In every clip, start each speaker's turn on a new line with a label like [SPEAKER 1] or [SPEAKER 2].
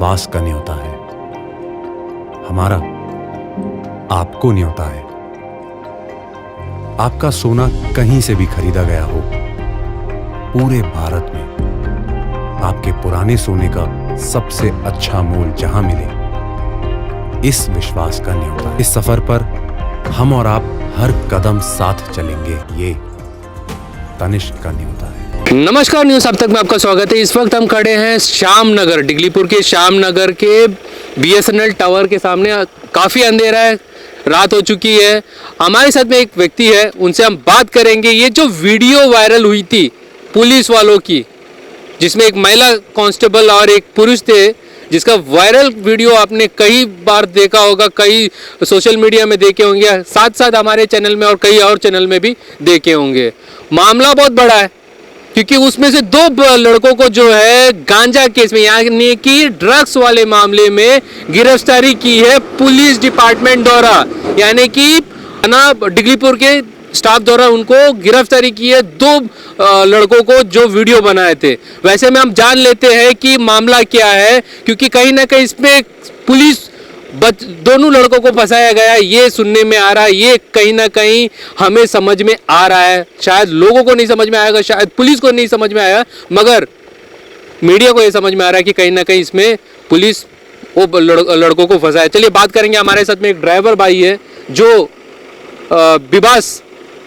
[SPEAKER 1] विश्वास का न्योता है, हमारा आपको न्योता है। आपका सोना कहीं से भी खरीदा गया हो, पूरे भारत में आपके पुराने सोने का सबसे अच्छा मोल जहां मिले, इस विश्वास का न्योता। इस सफर पर हम और आप हर कदम साथ चलेंगे, ये तनिष्क का न्योता है।
[SPEAKER 2] नमस्कार, न्यूज़ अब तक में आपका स्वागत है। इस वक्त हम खड़े हैं श्यामनगर, डिगलीपुर के श्यामनगर के BSNL टावर के सामने। काफ़ी अंधेरा है, रात हो चुकी है। हमारे साथ में एक व्यक्ति है, उनसे हम बात करेंगे। ये जो वीडियो वायरल हुई थी पुलिस वालों की, जिसमें एक महिला कांस्टेबल और एक पुरुष थे, जिसका वायरल वीडियो आपने कई बार देखा होगा, कई सोशल मीडिया में देखे होंगे, साथ साथ हमारे चैनल में और कई और चैनल में भी देखे होंगे। मामला बहुत बड़ा है, क्योंकि उसमें से 2 लड़कों को जो है गांजा केस में, यानी कि ड्रग्स वाले मामले में गिरफ्तारी की है पुलिस डिपार्टमेंट द्वारा। यानी कि डिगलीपुर के स्टाफ द्वारा उनको गिरफ्तारी की है 2 लड़कों को जो वीडियो बनाए थे। वैसे में हम जान लेते हैं कि मामला क्या है, क्योंकि कहीं ना कहीं इसमें पुलिस दोनों लड़कों को फंसाया गया, ये सुनने में आ रहा है। ये कहीं ना कहीं हमें समझ में आ रहा है। शायद लोगों को नहीं समझ में आएगा, शायद पुलिस को नहीं समझ में आया, मगर मीडिया को ये समझ में आ रहा है कि कहीं ना कहीं इसमें पुलिस वो लड़कों को फंसाया। चलिए बात करेंगे। हमारे साथ में एक ड्राइवर भाई है, जो विबास,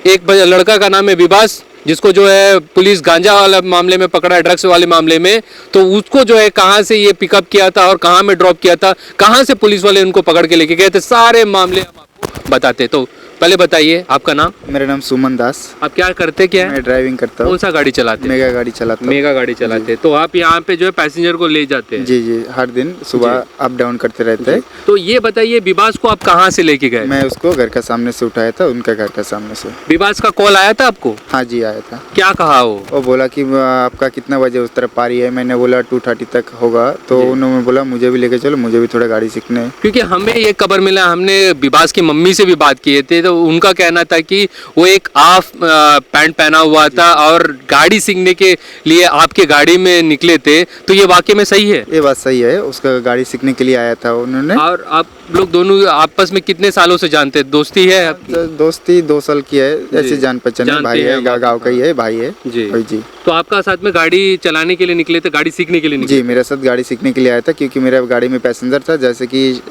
[SPEAKER 2] एक लड़का का नाम है विबास, जिसको जो है पुलिस गांजा वाला मामले में पकड़ा है, ड्रग्स वाले मामले में। तो उसको जो है कहाँ से ये पिकअप किया था और कहाँ में ड्रॉप किया था, कहाँ से पुलिस वाले उनको पकड़ के लेके गए थे, सारे मामले हम आपको बताते। तो पहले बताइए आपका नाम।
[SPEAKER 3] मेरा नाम सुमन दास।
[SPEAKER 2] आप क्या करते, क्या है?
[SPEAKER 3] मैं ड्राइविंग करता हूँ।
[SPEAKER 2] कौन सा गाड़ी चलाते?
[SPEAKER 3] मेगा गाड़ी चलाता हूँ।
[SPEAKER 2] मेगा गाड़ी चलाते। तो आप यहाँ पे जो है पैसेंजर को ले जाते हैं?
[SPEAKER 3] जी जी, हर दिन सुबह अप डाउन करते रहते हैं।
[SPEAKER 2] तो ये बताइए, विबास को आप कहाँ से लेके गए?
[SPEAKER 3] मैं उसको घर का सामने से उठाया था, उनका घर का सामने से।
[SPEAKER 2] विबास का कॉल आया था आपको?
[SPEAKER 3] हाँ जी, आया था।
[SPEAKER 2] क्या कहा वो
[SPEAKER 3] बोला कि आपका कितना बजे उस तरफ पारी है। मैंने बोला 2:30 तक होगा। तो उन्होंने बोला मुझे भी लेके चलो, मुझे भी थोड़ा गाड़ी सीखना है।
[SPEAKER 2] क्योंकि हमें ये खबर मिला, हमने विबास की मम्मी से भी बात किए थे, तो उनका कहना था कि वो एक हाफ पैंट पहना हुआ था और गाड़ी सीखने के लिए आपके गाड़ी में निकले थे। तो ये वाकई में सही है?
[SPEAKER 3] ये बात सही है, उसका गाड़ी सीखने के लिए आया था उन्होंने।
[SPEAKER 2] और आप लोग दोनों आपस में कितने सालों से जानते हैं? दोस्ती है आपकी?
[SPEAKER 3] दोस्ती 2 साल की है, ऐसे जान पहचान है, भाई है, गाँव का ही है, भाई है
[SPEAKER 2] जी
[SPEAKER 3] जी।
[SPEAKER 2] तो आपका साथ में गाड़ी चलाने के लिए निकले थे, गाड़ी सीखने के लिए निकले?
[SPEAKER 3] जी, मेरे साथ गाड़ी सीखने के लिए आया था, क्योंकि मेरा गाड़ी में पैसेंजर था। जैसे कि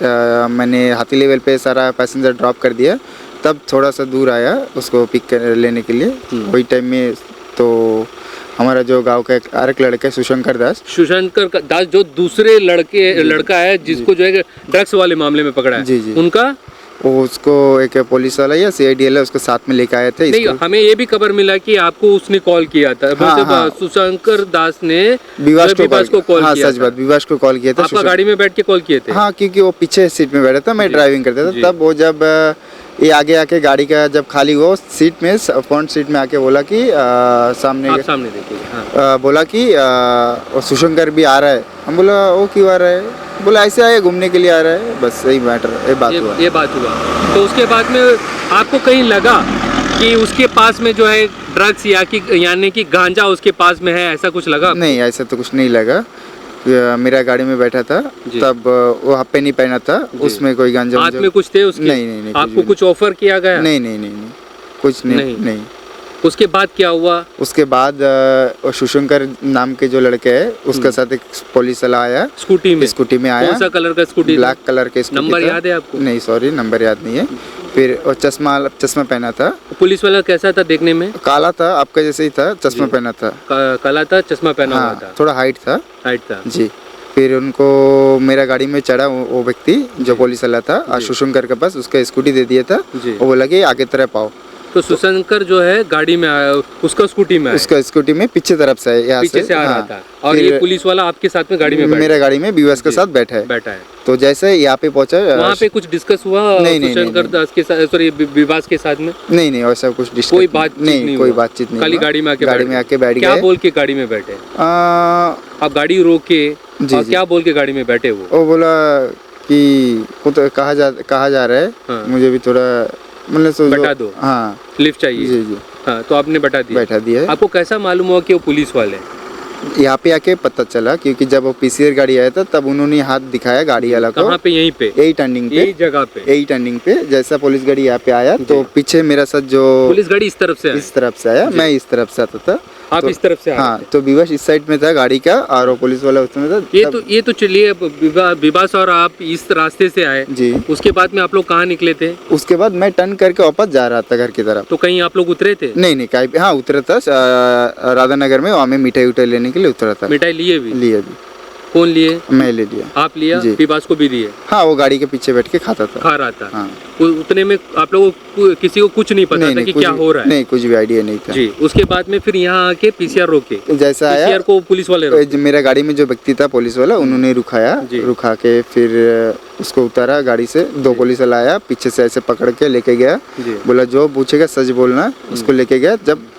[SPEAKER 3] मैंने हाथी लेवल पे सारा पैसेंजर ड्रॉप कर दिया, तब थोड़ा सा दूर आया उसको पिक लेने के लिए। वही टाइम में तो हमारा जो गांव का एक लड़का है, सुशंकर दास,
[SPEAKER 2] जो दूसरे लड़का है, जिसको जो है ड्रग्स वाले मामले में पकड़ा है,
[SPEAKER 3] जी जी,
[SPEAKER 2] उनका
[SPEAKER 3] वो उसको एक पुलिस वाला या CIDL है, उसको साथ में लेके आए थे।
[SPEAKER 2] नहीं, हमें ये भी खबर मिला कि आपको उसने कॉल किया था।
[SPEAKER 3] हाँ,
[SPEAKER 2] सुशंकर दास ने
[SPEAKER 3] विवास को कॉल
[SPEAKER 2] किया।
[SPEAKER 3] सच बात, विवास को कॉल किया था।
[SPEAKER 2] आपका गाड़ी में बैठ के कॉल किए थे?
[SPEAKER 3] हाँ, क्योंकि वो पीछे सीट में बैठा था, मैं ड्राइविंग करता था। तब वो जब ये आगे आके गाड़ी का जब खाली हुआ, सीट में फ्रंट सीट में आके बोला कि सामने
[SPEAKER 2] देखिए। हाँ।
[SPEAKER 3] बोला कि सुशंकर भी आ रहा है। हम बोला वो क्यों आ रहा है? बोला ऐसे आया, घूमने के लिए आ रहा है, बस यही मैटर, ये बात हुआ।
[SPEAKER 2] तो उसके बाद में आपको कहीं लगा कि उसके पास में जो है ड्रग्स यानी कि गांजा उसके पास में है, ऐसा कुछ लगा?
[SPEAKER 3] नहीं, ऐसा तो कुछ नहीं लगा। मेरा गाड़ी में बैठा था, तब वो हाफ पैंट नहीं पहना था, उसमें कोई गांजा
[SPEAKER 2] हाथ में कुछ थे उसके?
[SPEAKER 3] नहीं,
[SPEAKER 2] आपको कुछ ऑफर किया गया?
[SPEAKER 3] नहीं, कुछ नहीं।
[SPEAKER 2] उसके बाद क्या हुआ?
[SPEAKER 3] उसके बाद सुशंकर नाम के जो लड़के हैं, उसके साथ एक पुलिस वाला आया, स्कूटी में आया।
[SPEAKER 2] कौन सा कलर का स्कूटी?
[SPEAKER 3] ब्लैक कलर के स्कूटी।
[SPEAKER 2] नंबर याद है आपको?
[SPEAKER 3] नहीं, सॉरी, नंबर याद नहीं है। फिर वो चश्मा पहना था।
[SPEAKER 2] पुलिस वाला कैसा था देखने में?
[SPEAKER 3] काला था, आपका जैसे ही था, चश्मा पहना था।
[SPEAKER 2] काला था, चश्मा पहना हुआ था।
[SPEAKER 3] थोड़ा हाइट था जी। फिर उनको मेरा गाड़ी में चढ़ा वो व्यक्ति जो पुलिस वाला था, और सुशंकर के पास उसका स्कूटी दे दिया था। वो बोला कि आगे तरफ पाओ।
[SPEAKER 2] तो सुशंकर जो है गाड़ी में आया, उसका स्कूटी में
[SPEAKER 3] पीछे तरफ से, यहाँ
[SPEAKER 2] पीछे से आ रहा था। और ये पुलिस वाला आपके साथ में गाड़ी में
[SPEAKER 3] मेरा गाड़ी में विवास के साथ बैठा है। तो जैसे यहाँ पे पहुंचा,
[SPEAKER 2] वहाँ पे कुछ डिस्कस हुआ सुशंकर दास के साथ, सॉरी विवास के साथ में?
[SPEAKER 3] नहीं, वैसा कुछ डिस्कस,
[SPEAKER 2] कोई बातचीत नहीं, खाली गाड़ी में आके बैठ गए। क्या बोल के गाड़ी में बैठे आप? गाड़ी रोके और क्या बोल के गाड़ी में बैठे?
[SPEAKER 3] वो बोला कि कहाँ जा रहा है, मुझे भी थोड़ा मतलब
[SPEAKER 2] बता दो। हाँ, लिफ्ट चाहिए।
[SPEAKER 3] जी।
[SPEAKER 2] हाँ, तो आपने बैठा दिया?
[SPEAKER 3] बैठा दिया।
[SPEAKER 2] आपको कैसा मालूम हुआ कि वो पुलिस वाले?
[SPEAKER 3] यहाँ पे आके पता चला, क्योंकि जब वो पीसीआर गाड़ी आया था तब उन्होंने हाथ दिखाया गाड़ी वाला को।
[SPEAKER 2] कहाँ पे? यहीं पे,
[SPEAKER 3] यही टर्निंग पे,
[SPEAKER 2] यही जगह पे,
[SPEAKER 3] यही टर्निंग पे। जैसा पुलिस गाड़ी यहाँ पे आया तो पीछे मेरा साथ जो
[SPEAKER 2] पुलिस गाड़ी इस तरफ से आया?
[SPEAKER 3] इस तरफ से आया, मैं इस तरफ से आता था।
[SPEAKER 2] आप
[SPEAKER 3] तो,
[SPEAKER 2] इस तरफ से आ
[SPEAKER 3] हाँ,
[SPEAKER 2] रहे थे।
[SPEAKER 3] तो विवास इस साइड में था गाड़ी का और वो पुलिस वाला उसमें था।
[SPEAKER 2] ये तो चलिए, विवास और आप इस रास्ते से आए
[SPEAKER 3] जी।
[SPEAKER 2] उसके बाद में आप लोग कहाँ निकले थे?
[SPEAKER 3] उसके बाद मैं टर्न करके वापस जा रहा था घर की तरफ।
[SPEAKER 2] तो कहीं आप लोग उतरे थे?
[SPEAKER 3] नहीं नहीं, कहीं हाँ उतरा था राधा नगर में, वहाँ में मिठाई उठाई लेने के लिए उतरा था।
[SPEAKER 2] मिठाई लिए भी?
[SPEAKER 3] लिए भी।
[SPEAKER 2] कौन लिए?
[SPEAKER 3] मैं ले लिया।
[SPEAKER 2] आप लिया?
[SPEAKER 3] जी।
[SPEAKER 2] विवास को भी दिए?
[SPEAKER 3] हाँ, वो गाड़ी के पीछे बैठ के खाता था,
[SPEAKER 2] खा रहा था।
[SPEAKER 3] हाँ।
[SPEAKER 2] उतने में आप लोगों को किसी को कुछ नहीं पता था कि क्या हो रहा है?
[SPEAKER 3] नहीं, कुछ भी आइडिया नहीं था
[SPEAKER 2] जी। उसके बाद में फिर यहाँ आके पीसीआर रोके?
[SPEAKER 3] जैसा आया
[SPEAKER 2] पीसीआर को पुलिस वाले रोके?
[SPEAKER 3] मेरा गाड़ी में जो व्यक्ति था पुलिस वाला, उन्होंने रुकाया, रुका के फिर उसको उतारा गाड़ी से। 2 पुलिस वाला आया, पीछे से ऐसे पकड़ के लेके गया, बोला जो पूछेगा सच बोलना। उसको लेके गया।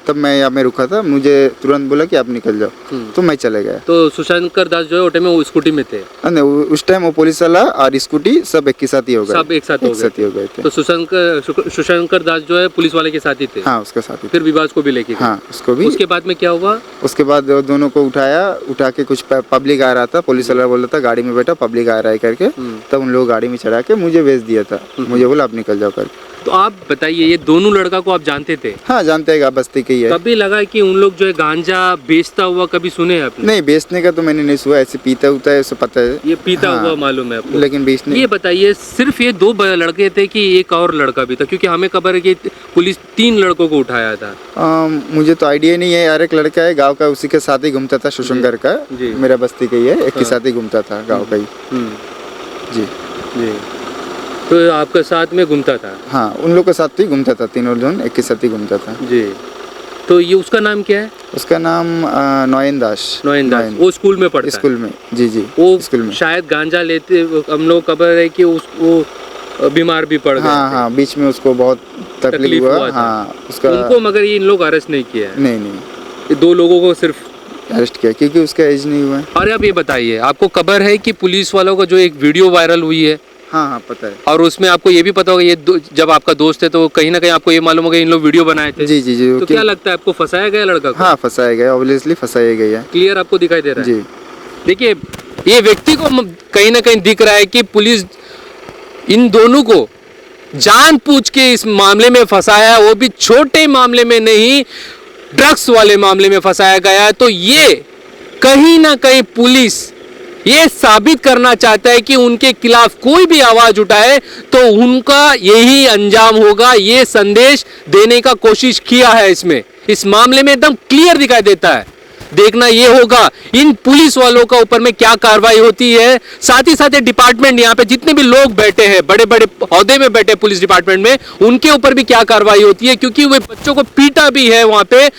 [SPEAKER 3] तब मैं यहाँ में रुका था, मुझे तुरंत बोला कि आप निकल जाओ, तो मैं चले गया।
[SPEAKER 2] तो सुशांकर दास जो है उस टाइम वो स्कूटी में थे?
[SPEAKER 3] नहीं, उस टाइम वो पुलिस वाला और स्कूटी सब एक ही साथ ही हो गए।
[SPEAKER 2] सब एक साथ हो गए थे। तो सुशांकर दास जो है पुलिस वाले के साथ ही थे?
[SPEAKER 3] हाँ, उसके साथ ही।
[SPEAKER 2] फिर विवास को भी लेके गए?
[SPEAKER 3] हाँ, उसको भी।
[SPEAKER 2] उसके बाद में क्या हुआ?
[SPEAKER 3] उसके बाद दोनों को उठा के कुछ पब्लिक आ रहा था, पुलिस वाला बोल रहा था गाड़ी में बैठा, पब्लिक आ रहा है करके। तब उन लोग गाड़ी में चढ़ा के मुझे भेज दिया था, मुझे बोला आप निकल जाओ करके।
[SPEAKER 2] तो आप बताइए, ये दोनों लड़का को आप जानते थे?
[SPEAKER 3] हाँ, जानते हैं, बस्ती के ही है।
[SPEAKER 2] कभी लगा कि उन लोग जो है गांजा बेचता हुआ कभी सुने हैं आपने?
[SPEAKER 3] नहीं, बेचने का तो मैंने नहीं सुना, ऐसे पीता होता है ऐसा पता है।
[SPEAKER 2] ये पीता
[SPEAKER 3] हाँ,
[SPEAKER 2] हुआ मालूम है आपको,
[SPEAKER 3] लेकिन बेचने।
[SPEAKER 2] ये बताइए, सिर्फ ये 2 लड़के थे कि एक और लड़का भी था? क्योंकि हमें खबर है कि पुलिस 3 लड़कों को उठाया था।
[SPEAKER 3] मुझे तो आइडिया नहीं है यार। एक लड़का है गाँव का, उसी के साथ ही घूमता था, शुशंकर का, मेरा बस्ती का ही है, एक के साथ ही घूमता था गाँव का ही। जी
[SPEAKER 2] जी। तो आपके साथ में घूमता था?
[SPEAKER 3] हाँ, उन लोग के साथ ही घूमता था, तीनों जन एक के साथ ही घूमता था।
[SPEAKER 2] जी। तो ये उसका नाम क्या है?
[SPEAKER 3] उसका नाम नोयन दास।
[SPEAKER 2] वो स्कूल में पढ़ता है?
[SPEAKER 3] स्कूल में, जी जी,
[SPEAKER 2] वो
[SPEAKER 3] स्कूल में। शायद
[SPEAKER 2] गांजा लेते, हम लोग खबर है कि वो बीमार भी पड़ गया।
[SPEAKER 3] हाँ हाँ, बीच में उसको बहुत तकलीफ हुआ। हाँ, उसका
[SPEAKER 2] उनको मगर इन लोग अरेस्ट नहीं किया है?
[SPEAKER 3] नहीं,
[SPEAKER 2] ये 2 लोगों को सिर्फ
[SPEAKER 3] अरेस्ट किया क्योंकि उसका एज नहीं हुआ है।
[SPEAKER 2] और अब ये बताइए, आपको खबर है कि पुलिस वालों का जो एक वीडियो वायरल हुई है?
[SPEAKER 3] हाँ हाँ, पता है।
[SPEAKER 2] और उसमें आपको ये भी पता होगा, ये जब आपका दोस्त है तो कहीं ना कहीं आपको ये मालूम होगा इन लोग वीडियो बनाए थे?
[SPEAKER 3] जी जी जी।
[SPEAKER 2] तो क्या लगता है आपको, फंसाया गया लड़का को?
[SPEAKER 3] हाँ, फंसाया गया, ऑब्वियसली फंसाया गया।
[SPEAKER 2] क्लियर आपको दिखाई दे रहा है?
[SPEAKER 3] जी।
[SPEAKER 2] देखिए, ये व्यक्ति को कहीं ना कहीं दिख रहा है कि पुलिस इन दोनों को जानबूझ के इस मामले में फंसाया, वो भी छोटे मामले में नहीं, ड्रग्स वाले मामले में फंसाया गया। तो ये कहीं ना कहीं पुलिस ये साबित करना चाहता है कि उनके खिलाफ कोई भी आवाज उठाए तो उनका यही अंजाम होगा। ये संदेश देने का कोशिश किया है इसमें, इस मामले में एकदम क्लियर दिखाई देता है। देखना ये होगा इन पुलिस वालों का ऊपर में क्या कार्रवाई होती है। साथ ही साथ डिपार्टमेंट, यहाँ पे जितने भी लोग बैठे हैं, बड़े बड़े ओहदे में बैठे पुलिस डिपार्टमेंट में, उनके ऊपर भी क्या कार्रवाई होती है, क्योंकि वे बच्चों को पीटा भी है। वहां पे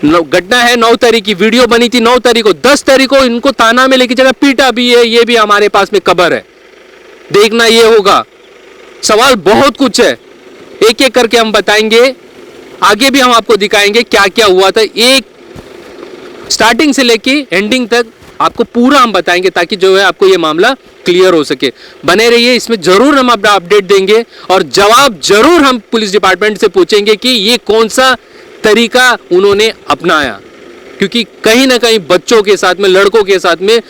[SPEAKER 2] घटना है 9 तारीख की, वीडियो बनी थी 9 तारीख को, 10 तारीख को इनको थाना में लेके जगह पीटा भी है। ये भी हमारे पास में खबर है। देखना ये होगा। सवाल बहुत कुछ है, एक एक करके हम बताएंगे, आगे भी हम आपको दिखाएंगे क्या क्या हुआ था। एक स्टार्टिंग से लेके एंडिंग तक आपको पूरा हम बताएंगे, ताकि जो है आपको ये मामला क्लियर हो सके। बने रहिए, इसमें जरूर हम अपना अपडेट देंगे और जवाब जरूर हम पुलिस डिपार्टमेंट से पूछेंगे कि ये कौन सा तरीका उन्होंने अपनाया, क्योंकि कहीं ना कहीं बच्चों के साथ में, लड़कों के साथ में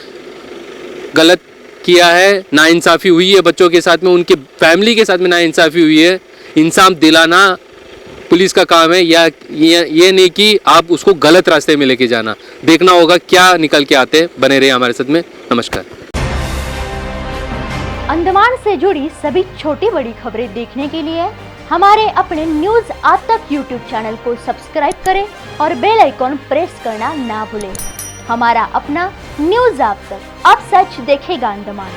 [SPEAKER 2] गलत किया है, नाइंसाफी हुई है बच्चों के साथ में, उनके फैमिली के साथ में नाइंसाफी हुई है। इंसाफ दिलाना पुलिस का काम है, या ये नहीं कि आप उसको गलत रास्ते में लेके जाना। देखना होगा क्या निकल के आते हैं। बने रहिए हमारे साथ में। नमस्कार।
[SPEAKER 4] अंडमान से जुड़ी सभी छोटी बड़ी खबरें देखने के लिए हमारे अपने न्यूज आज तक यूट्यूब चैनल को सब्सक्राइब करें और बेल आइकॉन प्रेस करना ना भूलें। हमारा अपना न्यूज आज तक, अब सच देखेगा अंडमान।